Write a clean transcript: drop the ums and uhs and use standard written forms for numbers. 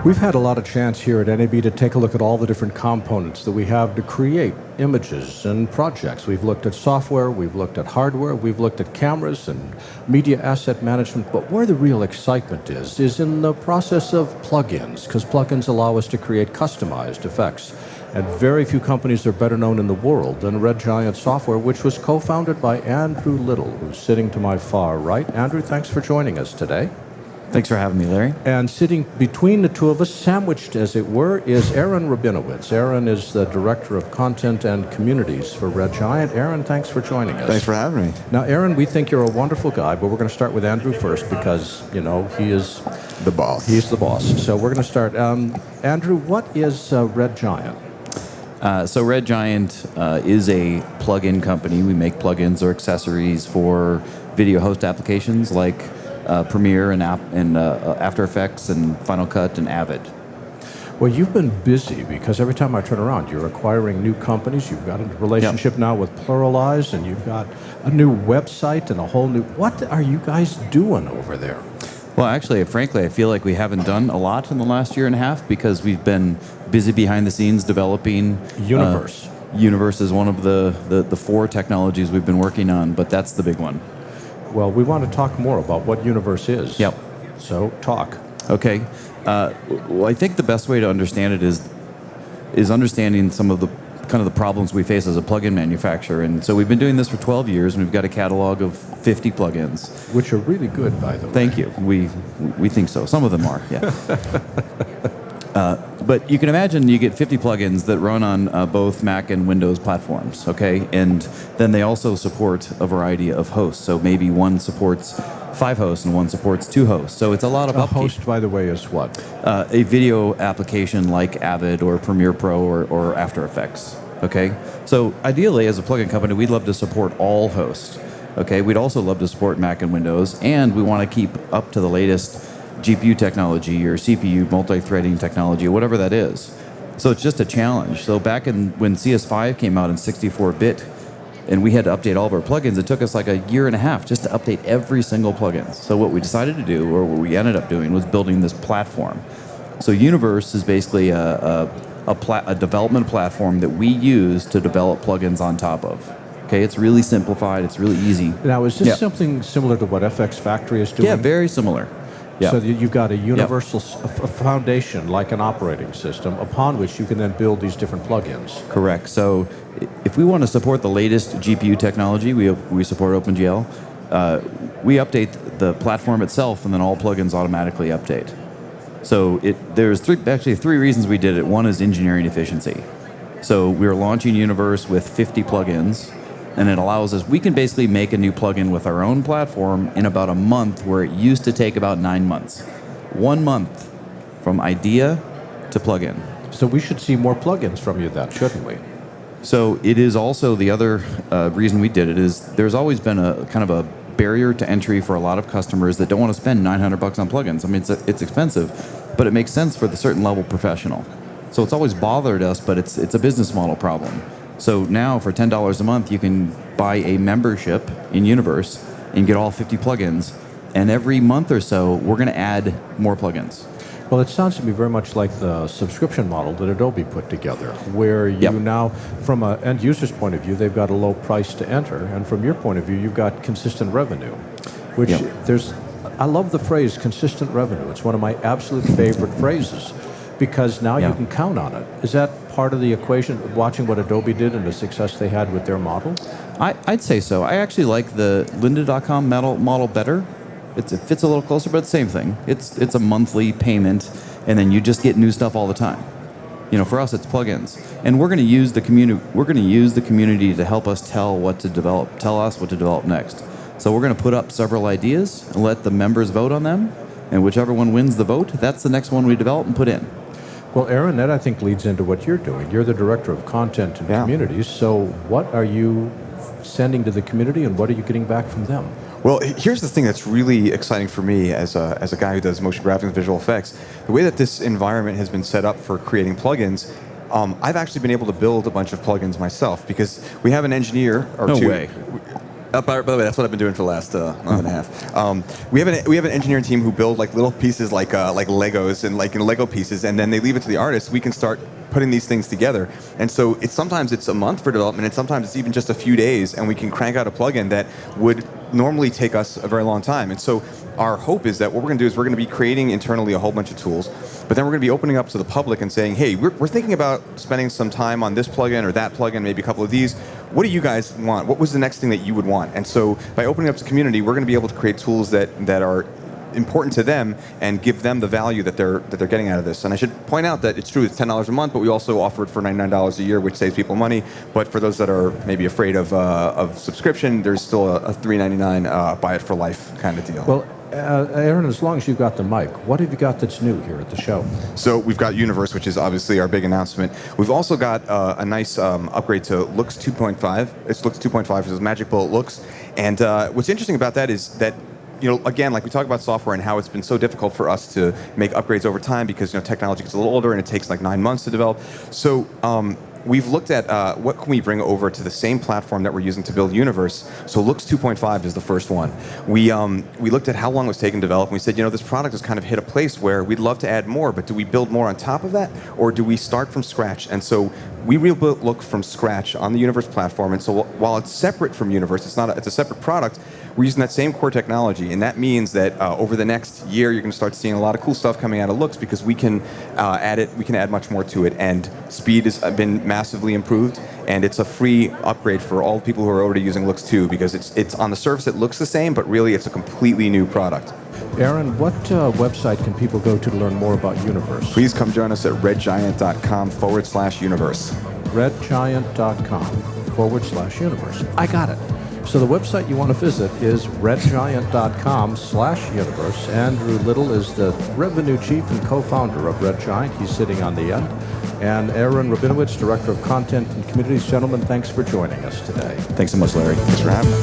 We've had a lot of chance here at NAB to take a look at all the different components that we have to create images and projects. We've looked at software, we've looked at hardware, we've looked at cameras and media asset management, but where the real excitement is in the process of plugins, because plugins allow us to create customized effects. And very few companies are better known in the world than Red Giant Software, which was co-founded by Andrew Little, who's sitting to my far right. Andrew, thanks for joining us today. Thanks for having me, Larry. And sitting between the two of us, sandwiched as it were, is Aharon Rabinowitz. Aharon is the Director of Content and Communities for Red Giant. Aharon, thanks for joining us. Thanks for having me. Now, Aharon, we think you're a wonderful guy, but we're going to start with Andrew first because, you know, he is the boss. He's the boss. So we're going to start. Andrew, what is Red Giant? So Red Giant is a plug-in company. We make plugins or accessories for video host applications like Premiere and After Effects and Final Cut and Avid. Well, you've been busy because every time I turn around, you're acquiring new companies. You've got a relationship now with Pluralize, and you've got a new website and a whole new... What are you guys doing over there? Well, actually, frankly, I feel like we haven't done a lot in the last year and a half because we've been busy behind the scenes developing... Universe. Universe is one of the four technologies we've been working on, but that's the big one. Well, we want to talk more about what Universe is. Yep. So, talk. Okay. Well, I think the best way to understand it is understanding some of the kind of the problems we face as a plugin manufacturer. And so we've been doing this for 12 years, and we've got a catalog of 50 plugins. Which are really good, by the way. Thank you. We think so. Some of them are, yeah. But you can imagine you get 50 plugins that run on both Mac and Windows platforms, okay? And then they also support a variety of hosts. So maybe one supports 5 hosts and one supports 2 hosts. So it's a lot of upkeep. A host, by the way, is what? A video application like Avid or Premiere Pro or After Effects, okay? So ideally, as a plugin company, we'd love to support all hosts, okay? We'd also love to support Mac and Windows, and we want to keep up to the latest GPU technology or CPU multi-threading technology, or whatever that is. So it's just a challenge. So back when CS5 came out in 64-bit, and we had to update all of our plugins, it took us like a year and a half just to update every single plugin. So what we decided to do, or what we ended up doing, was building this platform. So Universe is basically a development platform that we use to develop plugins on top of. Okay, it's really simplified. It's really easy. Now, is this something similar to what FX Factory is doing? Yeah, very similar. Yeah. So you've got a universal foundation, like an operating system, upon which you can then build these different plugins. Correct. So if we want to support the latest GPU technology, we support OpenGL. We update the platform itself, and then all plugins automatically update. So there's three reasons we did it. One is engineering efficiency. So we're launching Universe with 50 plugins, and it allows us, we can basically make a new plugin with our own platform in about a month, where it used to take about 9 months. 1 month from idea to plugin. So we should see more plugins from you then, shouldn't we? So it is also the other reason we did it is there's always been a kind of a barrier to entry for a lot of customers that don't want to spend $900 on plugins. I mean, it's expensive, but it makes sense for the certain level professional. So it's always bothered us, but it's a business model problem. So now for $10 a month, you can buy a membership in Universe and get all 50 plugins. And every month or so, we're going to add more plugins. Well, it sounds to me very much like the subscription model that Adobe put together, where you now, from an end user's point of view, they've got a low price to enter. And from your point of view, you've got consistent revenue, which I love the phrase consistent revenue. It's one of my absolute favorite phrases, because now you can count on it. Is that part of the equation, watching what Adobe did and the success they had with their model? I'd say so. I actually like the lynda.com model better. It fits a little closer, but it's the same thing. It's a monthly payment, and then you just get new stuff all the time. You know, for us, it's plugins, and we're going to use the community. We're going to use the community to help us tell us what to develop next. So we're going to put up several ideas and let the members vote on them, and whichever one wins the vote, that's the next one we develop and put in. Well, Aharon, that I think leads into what you're doing. You're the Director of Content and Communities. So what are you sending to the community, and what are you getting back from them? Well, here's the thing that's really exciting for me as a guy who does motion graphics and visual effects. The way that this environment has been set up for creating plugins, I've actually been able to build a bunch of plugins myself, because we have an engineer or two. No way. By the way, that's what I've been doing for the last month and a half. We have an engineering team who build like little pieces like Legos and like Lego pieces, and then they leave it to the artists. We can start putting these things together, and so sometimes it's a month for development, and sometimes it's even just a few days, and we can crank out a plugin that would normally take us a very long time. And so our hope is that what we're going to do is we're going to be creating internally a whole bunch of tools, but then we're going to be opening up to the public and saying, hey, we're thinking about spending some time on this plugin or that plugin, maybe a couple of these. What do you guys want? What was the next thing that you would want? And so by opening up to the community, we're going to be able to create tools that are important to them and give them the value that they're getting out of this. And I should point out that it's true, it's $10 a month, but we also offer it for $99 a year, which saves people money. But for those that are maybe afraid of subscription, there's still a $3.99 buy it for life kind of deal. Well, Aaron, as long as you've got the mic, what have you got that's new here at the show? So we've got Universe, which is obviously our big announcement. We've also got a nice upgrade to Looks 2.5. It's Looks 2.5, which is Magic Bullet Looks. And what's interesting about that is that, again, like we talk about software and how it's been so difficult for us to make upgrades over time because technology gets a little older and it takes like 9 months to develop. So we've looked at what can we bring over to the same platform that we're using to build Universe. So Looks 2.5 is the first one. We looked at how long it was taking to develop, and we said, this product has kind of hit a place where we'd love to add more, but do we build more on top of that, or do we start from scratch? And so we rebuilt Look from scratch on the Universe platform. And so while it's separate from Universe, it's a separate product. We're using that same core technology, and that means that over the next year, you're going to start seeing a lot of cool stuff coming out of Looks because we can add it. We can add much more to it, and speed has been massively improved. And it's a free upgrade for all the people who are already using Looks 2 because it's on the surface it looks the same, but really it's a completely new product. Aaron, what website can people go to learn more about Universe? Please come join us at redgiant.com/universe. redgiant.com/universe. I got it. So the website you want to visit is redgiant.com/universe. Andrew Little is the revenue chief and co-founder of Red Giant. He's sitting on the end. And Aharon Rabinowitz, director of content and communities. Gentlemen, thanks for joining us today. Thanks so much, Larry. Thanks for having me.